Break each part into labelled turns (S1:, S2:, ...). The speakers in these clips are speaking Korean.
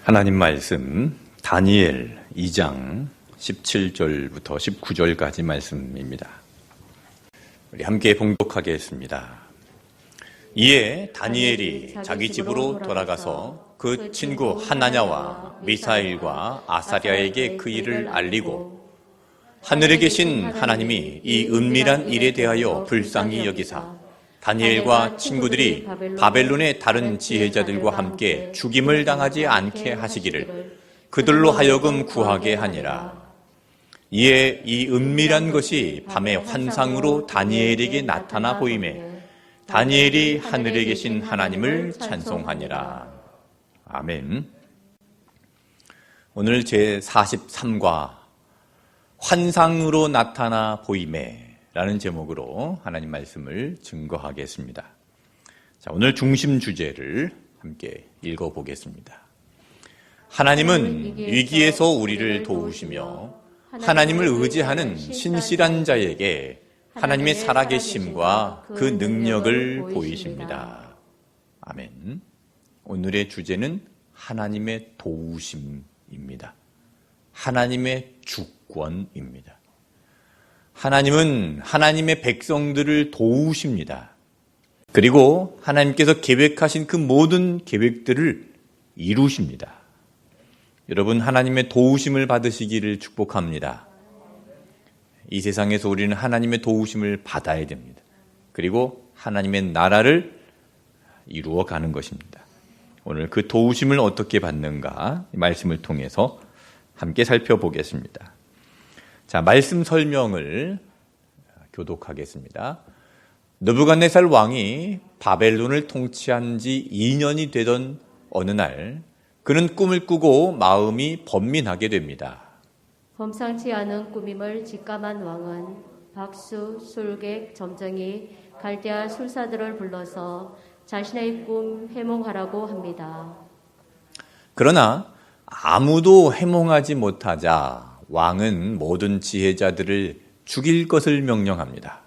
S1: 하나님 말씀 다니엘 2장 17절부터 19절까지 말씀입니다. 우리 함께 봉독하겠습니다. 이에 다니엘이 자기 집으로 돌아가서 그 친구 하나냐와 미사엘과 아사랴에게 그 일을 알리고 하늘에 계신 하나님이 이 은밀한 일에 대하여 불쌍히 여기사 다니엘과 친구들이 바벨론의 다른 지혜자들과 함께 죽임을 당하지 않게 하시기를 그들로 하여금 구하게 하니라. 이에 이 은밀한 것이 밤의 환상으로 다니엘에게 나타나 보이매 다니엘이 하늘에 계신 하나님을 찬송하니라. 아멘. 오늘 제43과 환상으로 나타나 보이매 라는 제목으로 하나님 말씀을 증거하겠습니다. 자, 오늘 중심 주제를 함께 읽어보겠습니다. 하나님은 위기에서 우리를 도우시며 하나님을 의지하는 신실한 자에게 하나님의 살아계심과 그 능력을 보이십니다. 아멘. 오늘의 주제는 하나님의 도우심입니다. 하나님의 주권입니다. 하나님은 하나님의 백성들을 도우십니다. 그리고 하나님께서 계획하신 그 모든 계획들을 이루십니다. 여러분, 하나님의 도우심을 받으시기를 축복합니다. 이 세상에서 우리는 하나님의 도우심을 받아야 됩니다. 그리고 하나님의 나라를 이루어 가는 것입니다. 오늘 그 도우심을 어떻게 받는가 이 말씀을 통해서 함께 살펴보겠습니다. 자, 말씀 설명을 교독하겠습니다. 느부갓네살 왕이 바벨론을 통치한 지 2년이 되던 어느 날 그는 꿈을 꾸고 마음이 번민하게 됩니다.
S2: 범상치 않은 꿈임을 직감한 왕은 박수, 술객, 점쟁이, 갈대아 술사들을 불러서 자신의 꿈 해몽하라고 합니다.
S1: 그러나 아무도 해몽하지 못하자 왕은 모든 지혜자들을 죽일 것을 명령합니다.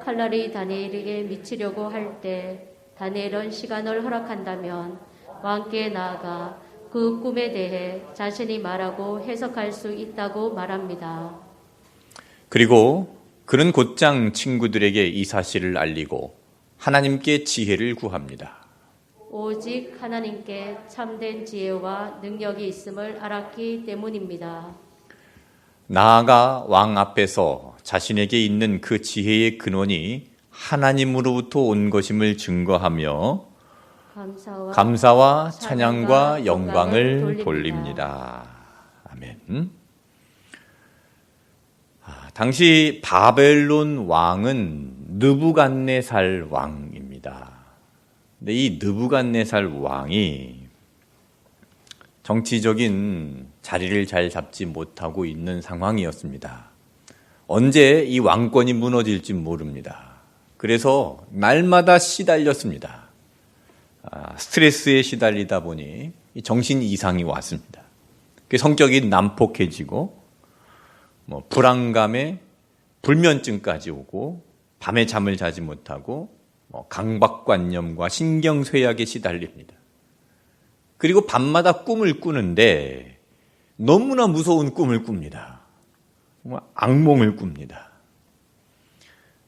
S2: 칼날이 다니엘에게 미치려고 할 때 다니엘은 시간을 허락한다면 왕께 나아가 그 꿈에 대해 자신이 말하고 해석할 수 있다고 말합니다.
S1: 그리고 그는 곧장 친구들에게 이 사실을 알리고 하나님께 지혜를 구합니다.
S2: 오직 하나님께 참된 지혜와 능력이 있음을 알았기 때문입니다.
S1: 나아가 왕 앞에서 자신에게 있는 그 지혜의 근원이 하나님으로부터 온 것임을 증거하며 감사와 찬양과 영광을 돌립니다. 아멘. 당시 바벨론 왕은 느부갓네살 왕입니다. 근데 이 느부갓네살 왕이 정치적인 자리를 잘 잡지 못하고 있는 상황이었습니다. 언제 이 왕권이 무너질지 모릅니다. 그래서 날마다 시달렸습니다. 스트레스에 시달리다 보니 정신 이상이 왔습니다. 성격이 난폭해지고 불안감에 불면증까지 오고 밤에 잠을 자지 못하고 강박관념과 신경쇠약에 시달립니다. 그리고 밤마다 꿈을 꾸는데 너무나 무서운 꿈을 꿉니다. 악몽을 꿉니다.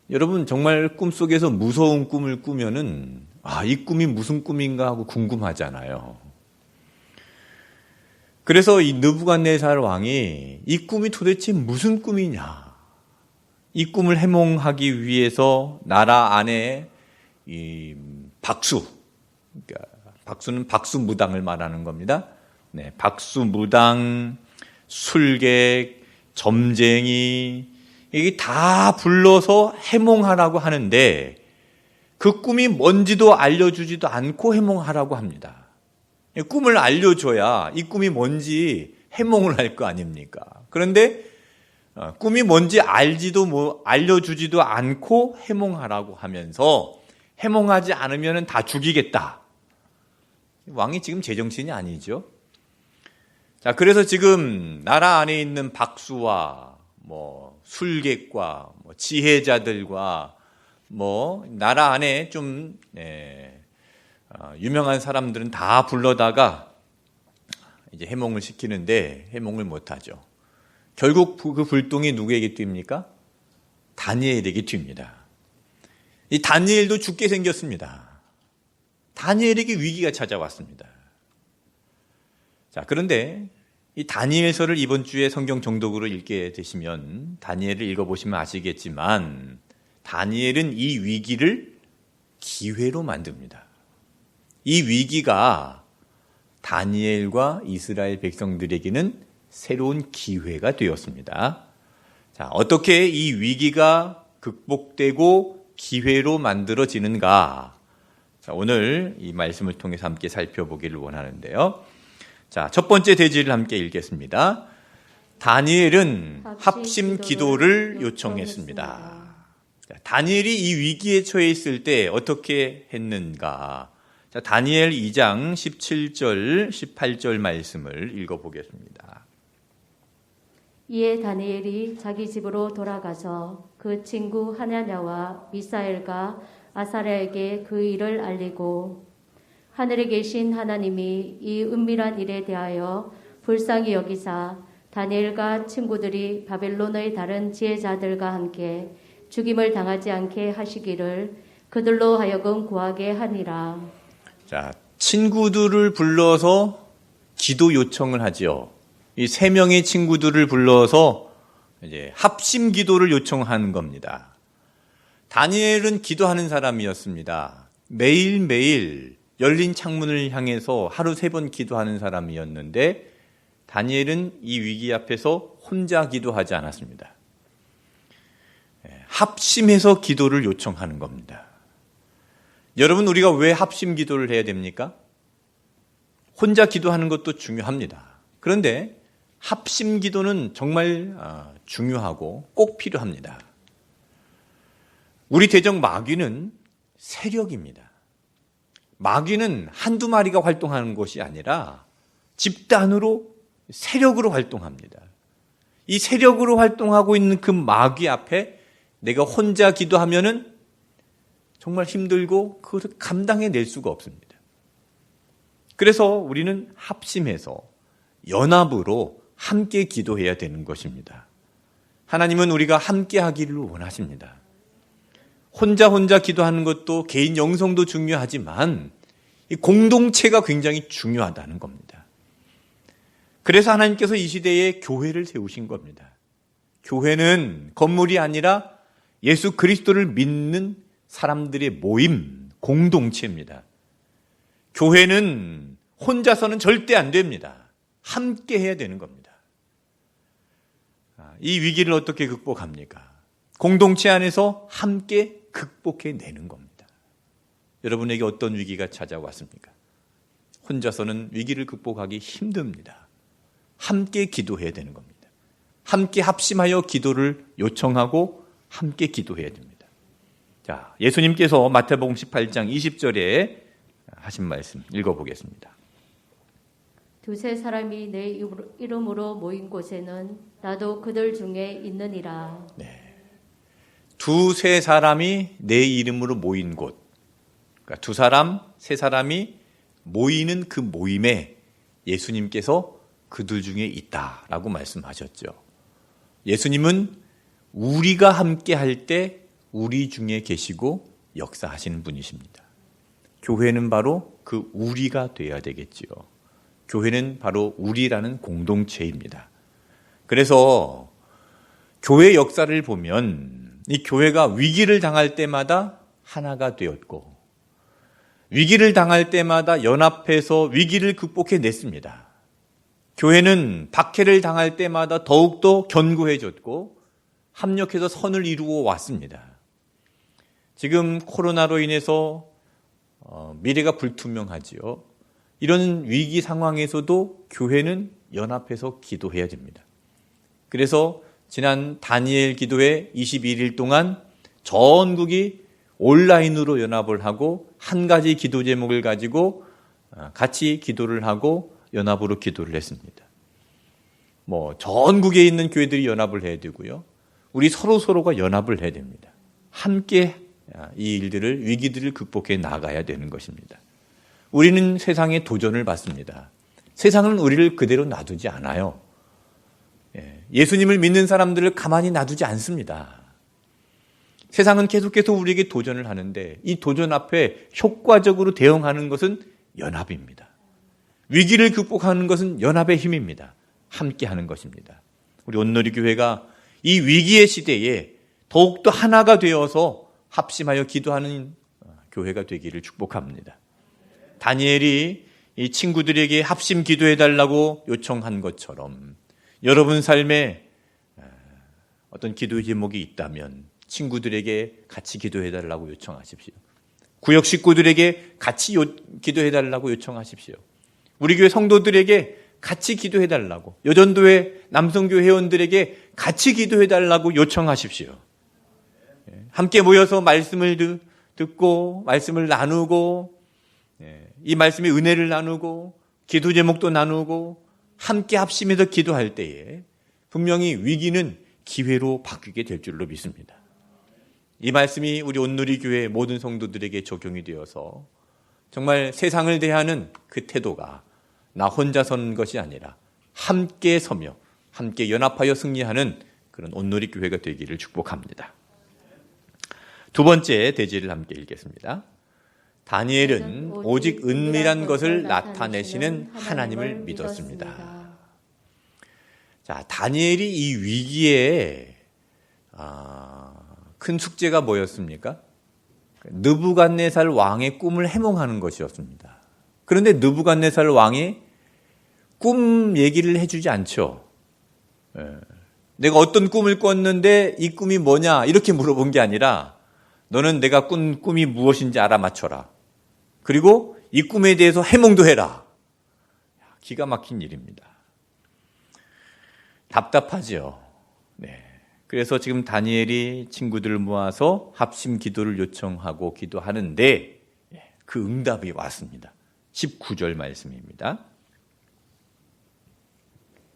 S1: 여러분, 정말 꿈속에서 무서운 꿈을 꾸면은 이 꿈이 무슨 꿈인가 하고 궁금하잖아요. 그래서 이 느부갓네살 왕이 이 꿈이 도대체 무슨 꿈이냐, 이 꿈을 해몽하기 위해서 나라 안에 이 박수, 그러니까 박수는 박수무당을 말하는 겁니다. 네, 박수무당, 술객, 점쟁이, 이게 다 불러서 해몽하라고 하는데 그 꿈이 뭔지도 알려주지도 않고 해몽하라고 합니다. 꿈을 알려줘야 이 꿈이 뭔지 해몽을 할 거 아닙니까? 그런데 꿈이 뭔지 알려주지도 않고 해몽하라고 하면서 해몽하지 않으면 다 죽이겠다. 왕이 지금 제정신이 아니죠. 자, 그래서 지금 나라 안에 있는 박수와 술객과 지혜자들과 나라 안에 좀 유명한 사람들은 다 불러다가 이제 해몽을 시키는데 해몽을 못하죠. 결국 그 불똥이 누구에게 튑니까? 다니엘에게 튑니다. 이 다니엘도 죽게 생겼습니다. 다니엘에게 위기가 찾아왔습니다. 자, 그런데 이 다니엘서를 이번 주에 성경 정독으로 읽게 되시면 다니엘을 읽어보시면 아시겠지만 다니엘은 이 위기를 기회로 만듭니다. 이 위기가 다니엘과 이스라엘 백성들에게는 새로운 기회가 되었습니다. 자, 어떻게 이 위기가 극복되고 기회로 만들어지는가? 자, 오늘 이 말씀을 통해서 함께 살펴보기를 원하는데요. 자, 첫 번째 대지를 함께 읽겠습니다. 다니엘은 합심 기도를 요청했습니다. 자, 다니엘이 이 위기에 처해 있을 때 어떻게 했는가? 자, 다니엘 2장 17절, 18절 말씀을 읽어보겠습니다.
S2: 이에 다니엘이 자기 집으로 돌아가서 그 친구 하나냐와 미사엘과 아사랴에게 그 일을 알리고 하늘에 계신 하나님이 이 은밀한 일에 대하여 불쌍히 여기사 다니엘과 친구들이 바벨론의 다른 지혜자들과 함께 죽임을 당하지 않게 하시기를 그들로 하여금 구하게 하니라.
S1: 자, 친구들을 불러서 기도 요청을 하지요. 이 세 명의 친구들을 불러서 이제 합심 기도를 요청하는 겁니다. 다니엘은 기도하는 사람이었습니다. 매일매일 열린 창문을 향해서 하루 3번 기도하는 사람이었는데 다니엘은 이 위기 앞에서 혼자 기도하지 않았습니다. 합심해서 기도를 요청하는 겁니다. 여러분, 우리가 왜 합심 기도를 해야 됩니까? 혼자 기도하는 것도 중요합니다. 그런데 합심 기도는 정말 중요하고 꼭 필요합니다. 우리 대적 마귀는 세력입니다. 마귀는 한두 마리가 활동하는 것이 아니라 집단으로 세력으로 활동합니다. 이 세력으로 활동하고 있는 그 마귀 앞에 내가 혼자 기도하면은 정말 힘들고 그것을 감당해낼 수가 없습니다. 그래서 우리는 합심해서 연합으로 함께 기도해야 되는 것입니다. 하나님은 우리가 함께 하기를 원하십니다. 혼자 기도하는 것도 개인 영성도 중요하지만 이 공동체가 굉장히 중요하다는 겁니다. 그래서 하나님께서 이 시대에 교회를 세우신 겁니다. 교회는 건물이 아니라 예수 그리스도를 믿는 사람들의 모임, 공동체입니다. 교회는 혼자서는 절대 안 됩니다. 함께 해야 되는 겁니다. 이 위기를 어떻게 극복합니까? 공동체 안에서 함께 극복해내는 겁니다. 여러분에게 어떤 위기가 찾아왔습니까? 혼자서는 위기를 극복하기 힘듭니다. 함께 기도해야 되는 겁니다. 함께 합심하여 기도를 요청하고 함께 기도해야 됩니다. 자, 예수님께서 마태복음 18장 20절에 하신 말씀 읽어보겠습니다.
S2: 두세 사람이 내 이름으로 모인 곳에는 나도 그들 중에 있느니라.
S1: 네. 두세 사람이 내 이름으로 모인 곳. 그러니까 두 사람, 세 사람이 모이는 그 모임에 예수님께서 그들 중에 있다라고 말씀하셨죠. 예수님은 우리가 함께 할 때 우리 중에 계시고 역사하시는 분이십니다. 교회는 바로 그 우리가 돼야 되겠지요. 교회는 바로 우리라는 공동체입니다. 그래서 교회 역사를 보면 이 교회가 위기를 당할 때마다 하나가 되었고 위기를 당할 때마다 연합해서 위기를 극복해냈습니다. 교회는 박해를 당할 때마다 더욱더 견고해졌고 합력해서 선을 이루어 왔습니다. 지금 코로나로 인해서 미래가 불투명하지요. 이런 위기 상황에서도 교회는 연합해서 기도해야 됩니다. 그래서 지난 다니엘 기도회 21일 동안 전국이 온라인으로 연합을 하고 한 가지 기도 제목을 가지고 같이 기도를 하고 연합으로 기도를 했습니다. 전국에 있는 교회들이 연합을 해야 되고요. 우리 서로가 연합을 해야 됩니다. 함께 이 일들을, 위기들을 극복해 나가야 되는 것입니다. 우리는 세상에 도전을 받습니다. 세상은 우리를 그대로 놔두지 않아요. 예수님을 믿는 사람들을 가만히 놔두지 않습니다. 세상은 계속해서 우리에게 도전을 하는데 이 도전 앞에 효과적으로 대응하는 것은 연합입니다. 위기를 극복하는 것은 연합의 힘입니다. 함께 하는 것입니다. 우리 온누리 교회가 이 위기의 시대에 더욱더 하나가 되어서 합심하여 기도하는 교회가 되기를 축복합니다. 다니엘이 이 친구들에게 합심 기도해달라고 요청한 것처럼 여러분 삶에 어떤 기도 제목이 있다면 친구들에게 같이 기도해달라고 요청하십시오. 구역 식구들에게 같이 기도해달라고 요청하십시오. 우리 교회 성도들에게 같이 기도해달라고, 여전도회 남성교회 회원들에게 같이 기도해달라고 요청하십시오. 함께 모여서 말씀을 듣고 말씀을 나누고 이 말씀의 은혜를 나누고 기도 제목도 나누고 함께 합심해서 기도할 때에 분명히 위기는 기회로 바뀌게 될 줄로 믿습니다. 이 말씀이 우리 온누리 교회 모든 성도들에게 적용이 되어서 정말 세상을 대하는 그 태도가 나 혼자 선 것이 아니라 함께 서며 함께 연합하여 승리하는 그런 온누리 교회가 되기를 축복합니다. 두 번째 대지를 함께 읽겠습니다. 다니엘은 오직 은밀한 것을 나타내시는 하나님을 믿었습니다. 자, 다니엘이 이 위기에 큰 숙제가 뭐였습니까? 느부갓네살 왕의 꿈을 해몽하는 것이었습니다. 그런데 느부갓네살 왕이 꿈 얘기를 해주지 않죠. 내가 어떤 꿈을 꿨는데 이 꿈이 뭐냐 이렇게 물어본 게 아니라 너는 내가 꾼 꿈이 무엇인지 알아맞혀라. 그리고 이 꿈에 대해서 해몽도 해라. 기가 막힌 일입니다. 답답하죠. 네. 그래서 지금 다니엘이 친구들을 모아서 합심 기도를 요청하고 기도하는데 그 응답이 왔습니다. 19절 말씀입니다.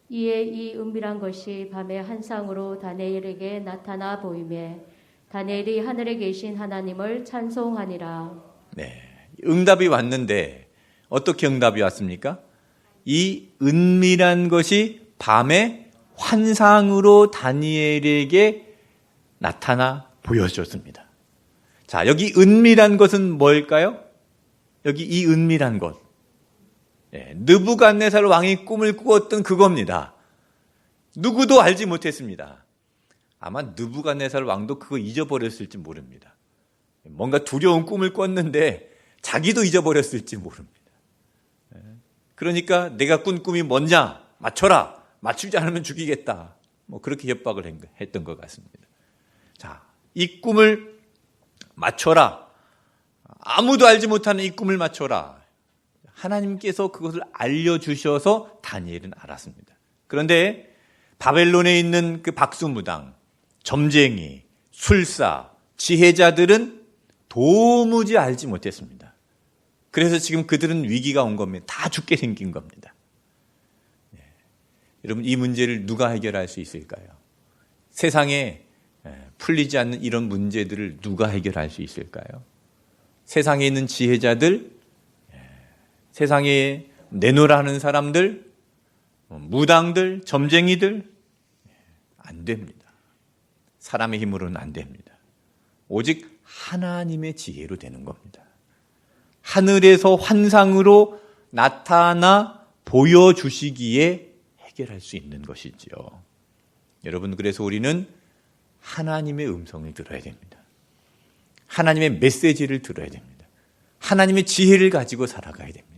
S2: 이에 이 은밀한 것이 밤에 환상으로 다니엘에게 나타나 보이매 다니엘이 하늘에 계신 하나님을 찬송하니라. 네,
S1: 응답이 왔는데 어떻게 응답이 왔습니까? 이 은밀한 것이 밤에 환상으로 다니엘에게 나타나 보여줬습니다. 자, 여기 은밀한 것은 뭘까요? 여기 이 은밀한 것. 느부갓네살 왕이 꿈을 꾸었던 그겁니다. 누구도 알지 못했습니다. 아마 느부갓네살 왕도 그거 잊어버렸을지 모릅니다. 뭔가 두려운 꿈을 꿨는데 자기도 잊어버렸을지 모릅니다. 그러니까 내가 꾼 꿈이 뭐냐? 맞춰라. 맞추지 않으면 죽이겠다. 뭐 그렇게 협박을 했던 것 같습니다. 자, 이 꿈을 맞춰라. 아무도 알지 못하는 이 꿈을 맞춰라. 하나님께서 그것을 알려주셔서 다니엘은 알았습니다. 그런데 바벨론에 있는 그 박수무당, 점쟁이, 술사, 지혜자들은 도무지 알지 못했습니다. 그래서 지금 그들은 위기가 온 겁니다. 다 죽게 생긴 겁니다. 여러분, 이 문제를 누가 해결할 수 있을까요? 세상에 풀리지 않는 이런 문제들을 누가 해결할 수 있을까요? 세상에 있는 지혜자들, 세상에 내놓으라는 사람들, 무당들, 점쟁이들, 안 됩니다. 사람의 힘으로는 안 됩니다. 오직 하나님의 지혜로 되는 겁니다. 하늘에서 환상으로 나타나 보여주시기에 해결할 수 있는 것이지요. 여러분, 그래서 우리는 하나님의 음성을 들어야 됩니다. 하나님의 메시지를 들어야 됩니다. 하나님의 지혜를 가지고 살아가야 됩니다.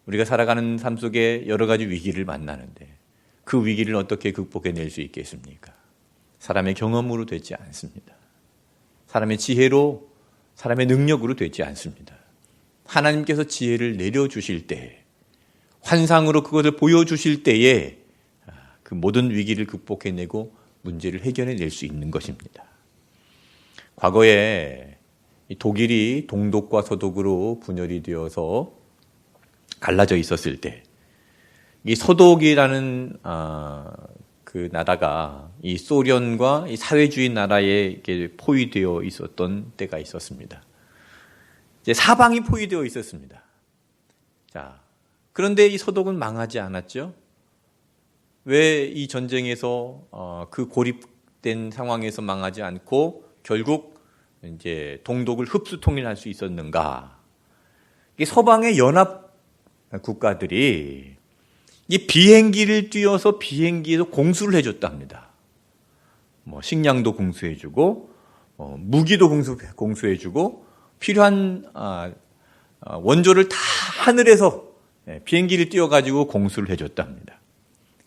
S1: 우리가 살아가는 삶 속에 여러 가지 위기를 만나는데 그 위기를 어떻게 극복해낼 수 있겠습니까? 사람의 경험으로 되지 않습니다. 사람의 지혜로, 사람의 능력으로 되지 않습니다. 하나님께서 지혜를 내려주실 때, 환상으로 그것을 보여주실 때에 그 모든 위기를 극복해내고 문제를 해결해낼 수 있는 것입니다. 과거에 독일이 동독과 서독으로 분열이 되어서 갈라져 있었을 때, 이 서독이라는 그 나라가 이 소련과 이 사회주의 나라에 포위되어 있었던 때가 있었습니다. 이제 사방이 포위되어 있었습니다. 자, 그런데 이 서독은 망하지 않았죠. 왜 이 전쟁에서 그 고립된 상황에서 망하지 않고 결국 이제 동독을 흡수 통일할 수 있었는가? 이 서방의 연합 국가들이 이 비행기를 띄워서 비행기에서 공수를 해줬답니다. 뭐 식량도 공수해주고 무기도 공수해주고 필요한 원조를 다 하늘에서 비행기를 띄워가지고 공수를 해줬답니다.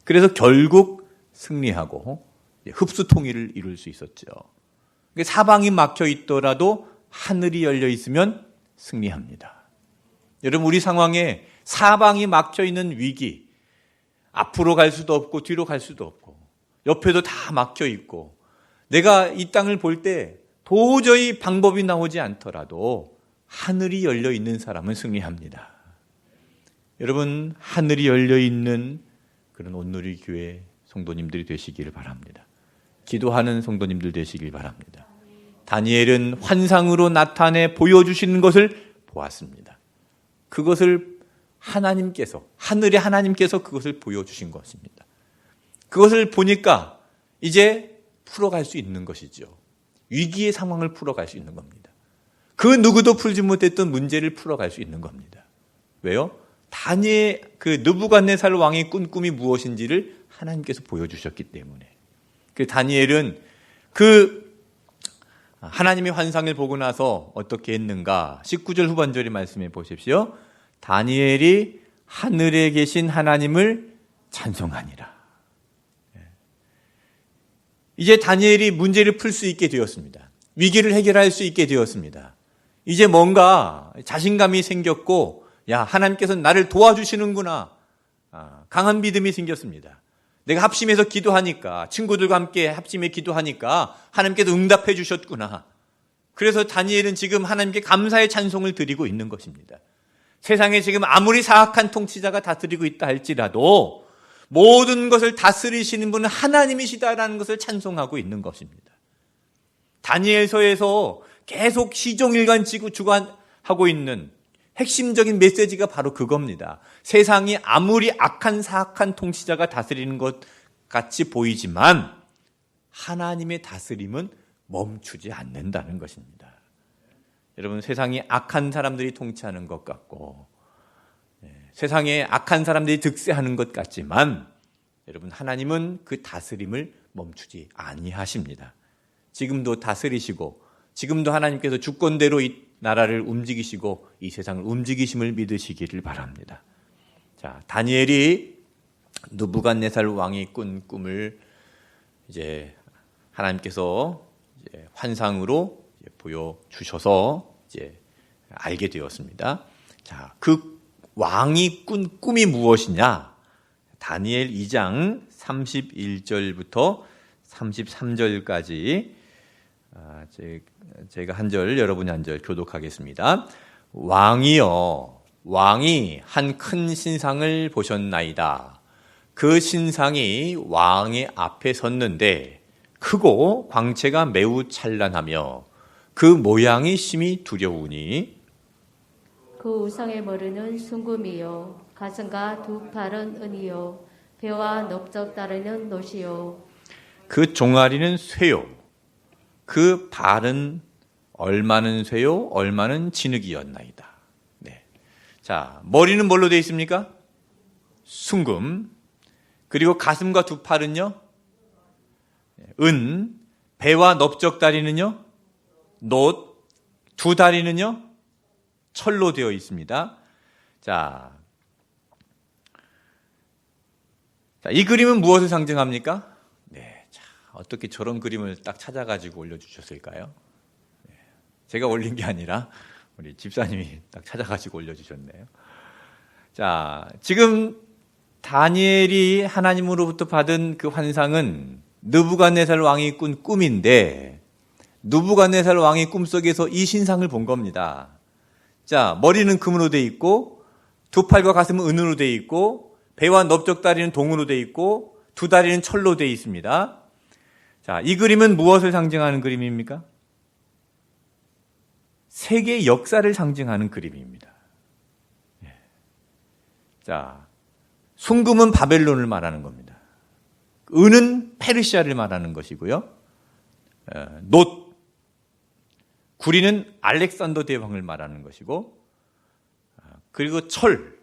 S1: 그래서 결국 승리하고 흡수 통일을 이룰 수 있었죠. 사방이 막혀 있더라도 하늘이 열려 있으면 승리합니다. 여러분, 우리 상황에 사방이 막혀 있는 위기, 앞으로 갈 수도 없고 뒤로 갈 수도 없고 옆에도 다 막혀 있고 내가 이 땅을 볼 때 도저히 방법이 나오지 않더라도 하늘이 열려 있는 사람은 승리합니다. 여러분, 하늘이 열려 있는 그런 온누리 교회 성도님들이 되시기를 바랍니다. 기도하는 성도님들 되시길 바랍니다. 다니엘은 환상으로 나타내 보여주시는 것을 보았습니다. 그것을 하나님께서, 하늘의 하나님께서 그것을 보여주신 것입니다. 그것을 보니까 이제 풀어갈 수 있는 것이죠. 위기의 상황을 풀어갈 수 있는 겁니다. 그 누구도 풀지 못했던 문제를 풀어갈 수 있는 겁니다. 왜요? 다니엘, 그 느부갓네살 왕이 꾼 꿈이 무엇인지를 하나님께서 보여주셨기 때문에. 그 다니엘은 그 하나님의 환상을 보고 나서 어떻게 했는가? 19절 후반절의 말씀해 보십시오. 다니엘이 하늘에 계신 하나님을 찬송하니라. 이제 다니엘이 문제를 풀 수 있게 되었습니다. 위기를 해결할 수 있게 되었습니다. 이제 뭔가 자신감이 생겼고, 야, 하나님께서 나를 도와주시는구나. 강한 믿음이 생겼습니다. 내가 합심해서 기도하니까, 친구들과 함께 합심해 기도하니까 하나님께서 응답해 주셨구나. 그래서 다니엘은 지금 하나님께 감사의 찬송을 드리고 있는 것입니다. 세상에 지금 아무리 사악한 통치자가 다스리고 있다 할지라도 모든 것을 다스리시는 분은 하나님이시다라는 것을 찬송하고 있는 것입니다. 다니엘서에서 계속 시종일관 주관하고 있는 핵심적인 메시지가 바로 그겁니다. 세상이 아무리 악한 사악한 통치자가 다스리는 것 같이 보이지만 하나님의 다스림은 멈추지 않는다는 것입니다. 여러분, 세상이 악한 사람들이 통치하는 것 같고 세상에 악한 사람들이 득세하는 것 같지만 여러분, 하나님은 그 다스림을 멈추지 아니하십니다. 지금도 다스리시고 지금도 하나님께서 주권대로 이 나라를 움직이시고 이 세상을 움직이심을 믿으시기를 바랍니다. 자, 다니엘이 느부갓네살 왕이 꾼 꿈을 이제 하나님께서 이제 환상으로 보여주셔서 이제 알게 되었습니다. 자, 그 왕이 꾼 꿈이 무엇이냐? 다니엘 2장 31절부터 33절까지 제가 한 절, 여러분이 한 절 교독하겠습니다. 왕이여, 왕이 한 큰 신상을 보셨나이다. 그 신상이 왕의 앞에 섰는데 크고 광채가 매우 찬란하며 그 모양이 심히 두려우니
S2: 그 우상의 머리는 순금이요 가슴과 두 팔은 은이요 배와 넓적 다리는 노시요
S1: 그 종아리는 쇠요 그 발은 얼마는 쇠요 얼마는 진흙이었나이다. 네. 자, 머리는 뭘로 되어 있습니까? 순금. 그리고 가슴과 두 팔은요? 은. 배와 넓적 다리는요? 놋. 두 다리는요? 철로 되어 있습니다. 자, 이 그림은 무엇을 상징합니까? 네, 자, 어떻게 저런 그림을 딱 찾아가지고 올려주셨을까요? 네, 제가 올린 게 아니라 우리 집사님이 딱 찾아가지고 올려주셨네요. 자, 지금 다니엘이 하나님으로부터 받은 그 환상은 느부갓네살 왕이 꾼 꿈인데 느부갓네살 왕이 꿈속에서 이 신상을 본 겁니다. 자, 머리는 금으로 돼 있고 두 팔과 가슴은 은으로 돼 있고 배와 넓적 다리는 동으로 돼 있고 두 다리는 철로 돼 있습니다. 자, 이 그림은 무엇을 상징하는 그림입니까? 세계의 역사를 상징하는 그림입니다. 자, 순금은 바벨론을 말하는 겁니다. 은은 페르시아를 말하는 것이고요. 놋, 구리는 알렉산더 대왕을 말하는 것이고, 그리고 철은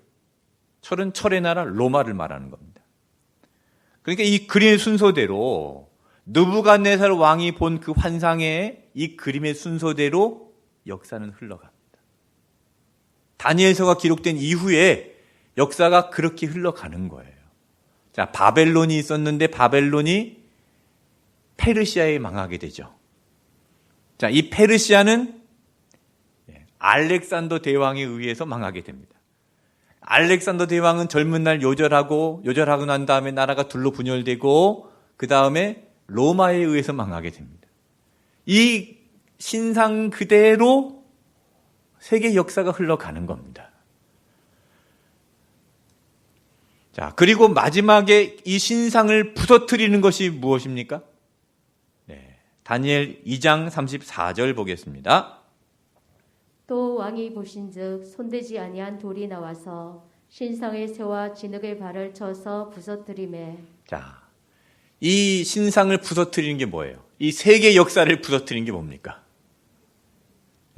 S1: 철의 나라 로마를 말하는 겁니다. 그러니까 이 그림의 순서대로 느부갓네살 왕이 본 그 환상의 이 그림의 순서대로 역사는 흘러갑니다. 다니엘서가 기록된 이후에 역사가 그렇게 흘러가는 거예요. 자, 바벨론이 있었는데 바벨론이 페르시아에 망하게 되죠. 자, 이 페르시아는 알렉산더 대왕에 의해서 망하게 됩니다. 알렉산더 대왕은 젊은 날 요절하고 난 다음에 나라가 둘로 분열되고 그 다음에 로마에 의해서 망하게 됩니다. 이 신상 그대로 세계 역사가 흘러가는 겁니다. 자, 그리고 마지막에 이 신상을 부서뜨리는 것이 무엇입니까? 다니엘 2장 34절 보겠습니다.
S2: 또 왕이 보신즉 손대지 아니한 돌이 나와서 신상의 새와 진흙의 발을 쳐서 부서뜨리매.
S1: 자, 이 신상을 부서뜨리는 게 뭐예요? 이 세계 역사를 부서뜨리는 게 뭡니까?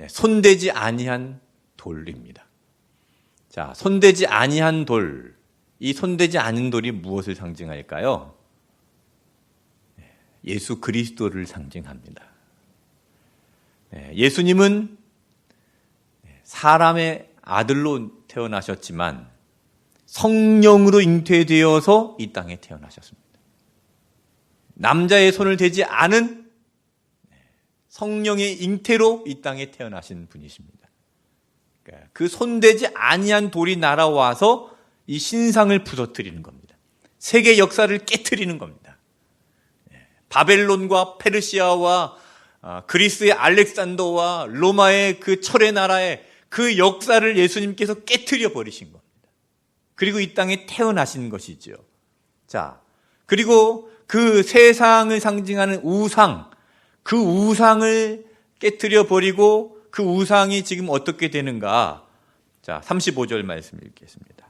S1: 손대지 아니한 돌입니다. 자, 손대지 아니한 돌. 이 손대지 않은 돌이 무엇을 상징할까요? 예수 그리스도를 상징합니다. 예수님은 사람의 아들로 태어나셨지만 성령으로 잉태되어서 이 땅에 태어나셨습니다. 남자의 손을 대지 않은 성령의 잉태로 이 땅에 태어나신 분이십니다. 그 손대지 아니한 돌이 날아와서 이 신상을 부서뜨리는 겁니다. 세계 역사를 깨트리는 겁니다. 바벨론과 페르시아와 그리스의 알렉산더와 로마의 그 철의 나라의 그 역사를 예수님께서 깨트려 버리신 겁니다. 그리고 이 땅에 태어나신 것이죠. 자, 그리고 그 세상을 상징하는 우상, 그 우상을 깨트려 버리고 그 우상이 지금 어떻게 되는가? 자, 35절 말씀 읽겠습니다.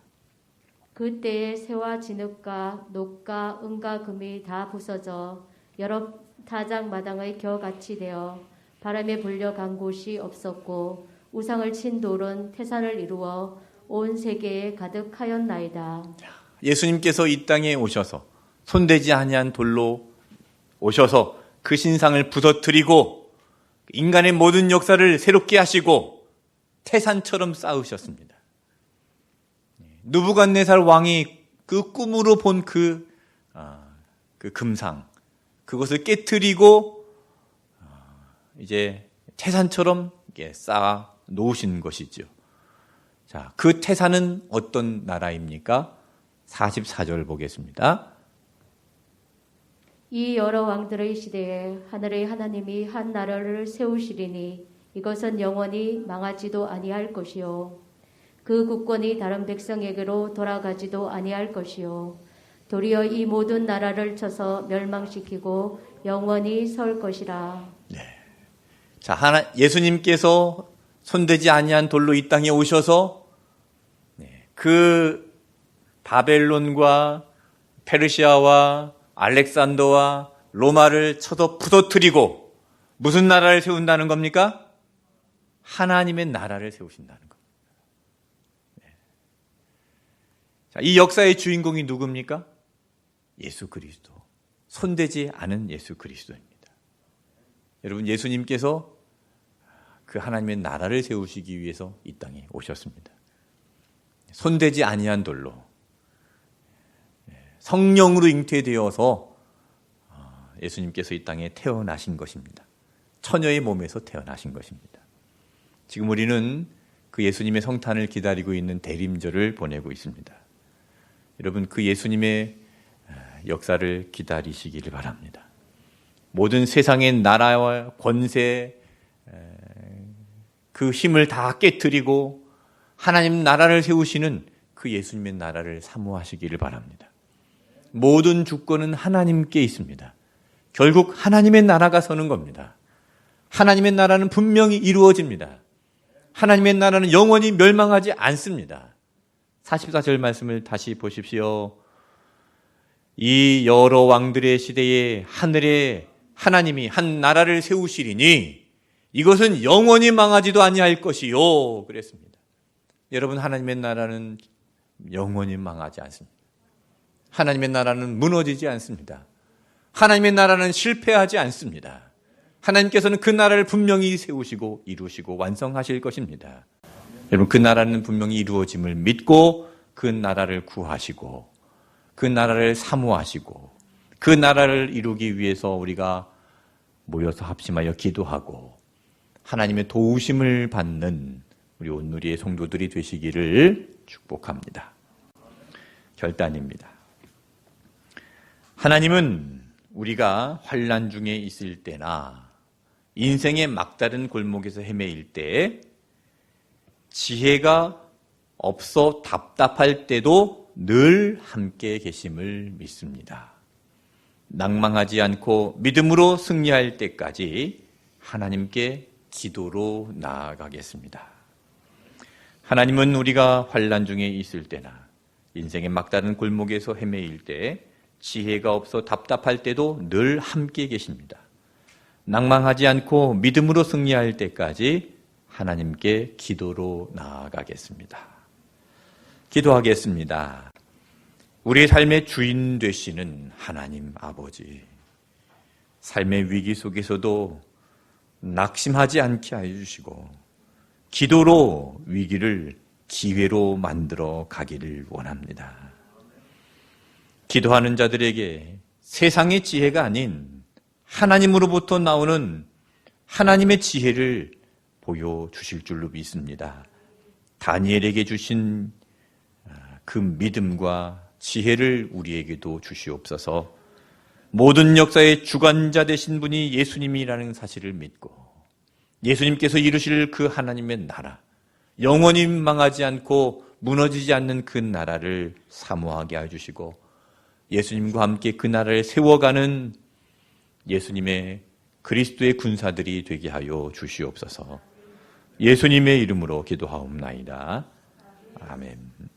S2: 그때에 새와 진흙과 녹과 은과 금이 다 부서져 여러 타작 마당의 겨같이 되어 바람에 불려 간 곳이 없었고 우상을 친 돌은 태산을 이루어 온 세계에 가득하였나이다.
S1: 예수님께서 이 땅에 오셔서 손대지 아니한 돌로 오셔서 그 신상을 부서뜨리고 인간의 모든 역사를 새롭게 하시고 태산처럼 쌓으셨습니다. 느부갓네살 왕이 그 꿈으로 본 그 금상, 그것을 깨트리고 이제 태산처럼 쌓아 놓으신 것이죠. 자, 그 태산은 어떤 나라입니까? 44절 보겠습니다.
S2: 이 여러 왕들의 시대에 하늘의 하나님이 한 나라를 세우시리니 이것은 영원히 망하지도 아니할 것이요 그 국권이 다른 백성에게로 돌아가지도 아니할 것이요 도리어 이 모든 나라를 쳐서 멸망시키고 영원히 설 것이라.
S1: 네. 자, 예수님께서 손대지 아니한 돌로 이 땅에 오셔서 그 바벨론과 페르시아와 알렉산더와 로마를 쳐서 부서뜨리고 무슨 나라를 세운다는 겁니까? 하나님의 나라를 세우신다는 겁니다. 자, 이 역사의 주인공이 누굽니까? 예수 그리스도. 손대지 않은 예수 그리스도입니다. 여러분, 예수님께서 그 하나님의 나라를 세우시기 위해서 이 땅에 오셨습니다. 손대지 아니한 돌로 성령으로 잉태되어서 예수님께서 이 땅에 태어나신 것입니다. 처녀의 몸에서 태어나신 것입니다. 지금 우리는 그 예수님의 성탄을 기다리고 있는 대림절을 보내고 있습니다. 여러분, 그 예수님의 역사를 기다리시기를 바랍니다. 모든 세상의 나라와 권세, 그 힘을 다 깨트리고 하나님 나라를 세우시는 그 예수님의 나라를 사모하시기를 바랍니다. 모든 주권은 하나님께 있습니다. 결국 하나님의 나라가 서는 겁니다. 하나님의 나라는 분명히 이루어집니다. 하나님의 나라는 영원히 멸망하지 않습니다. 44절 말씀을 다시 보십시오. 이 여러 왕들의 시대에 하늘에 하나님이 한 나라를 세우시리니 이것은 영원히 망하지도 아니할 것이요. 그랬습니다. 여러분, 하나님의 나라는 영원히 망하지 않습니다. 하나님의 나라는 무너지지 않습니다. 하나님의 나라는 실패하지 않습니다. 하나님께서는 그 나라를 분명히 세우시고 이루시고 완성하실 것입니다. 여러분, 그 나라는 분명히 이루어짐을 믿고 그 나라를 구하시고 그 나라를 사모하시고 그 나라를 이루기 위해서 우리가 모여서 합심하여 기도하고 하나님의 도우심을 받는 우리 온누리의 성도들이 되시기를 축복합니다. 결단입니다. 하나님은 우리가 환난 중에 있을 때나 인생의 막다른 골목에서 헤매일 때 지혜가 없어 답답할 때도 늘 함께 계심을 믿습니다. 낭망하지 않고 믿음으로 승리할 때까지 하나님께 기도로 나아가겠습니다. 하나님은 우리가 환난 중에 있을 때나 인생의 막다른 골목에서 헤매일 때 지혜가 없어 답답할 때도 늘 함께 계십니다. 낭망하지 않고 믿음으로 승리할 때까지 하나님께 기도로 나아가겠습니다. 기도하겠습니다. 우리의 삶의 주인 되시는 하나님 아버지, 삶의 위기 속에서도 낙심하지 않게 하여 주시고 기도로 위기를 기회로 만들어 가기를 원합니다. 기도하는 자들에게 세상의 지혜가 아닌 하나님으로부터 나오는 하나님의 지혜를 보여주실 줄로 믿습니다. 다니엘에게 주신 그 믿음과 지혜를 우리에게도 주시옵소서. 모든 역사의 주관자 되신 분이 예수님이라는 사실을 믿고 예수님께서 이루실 그 하나님의 나라, 영원히 망하지 않고 무너지지 않는 그 나라를 사모하게 해주시고 예수님과 함께 그 나라를 세워가는 예수님의 그리스도의 군사들이 되게 하여 주시옵소서. 예수님의 이름으로 기도하옵나이다. 아멘.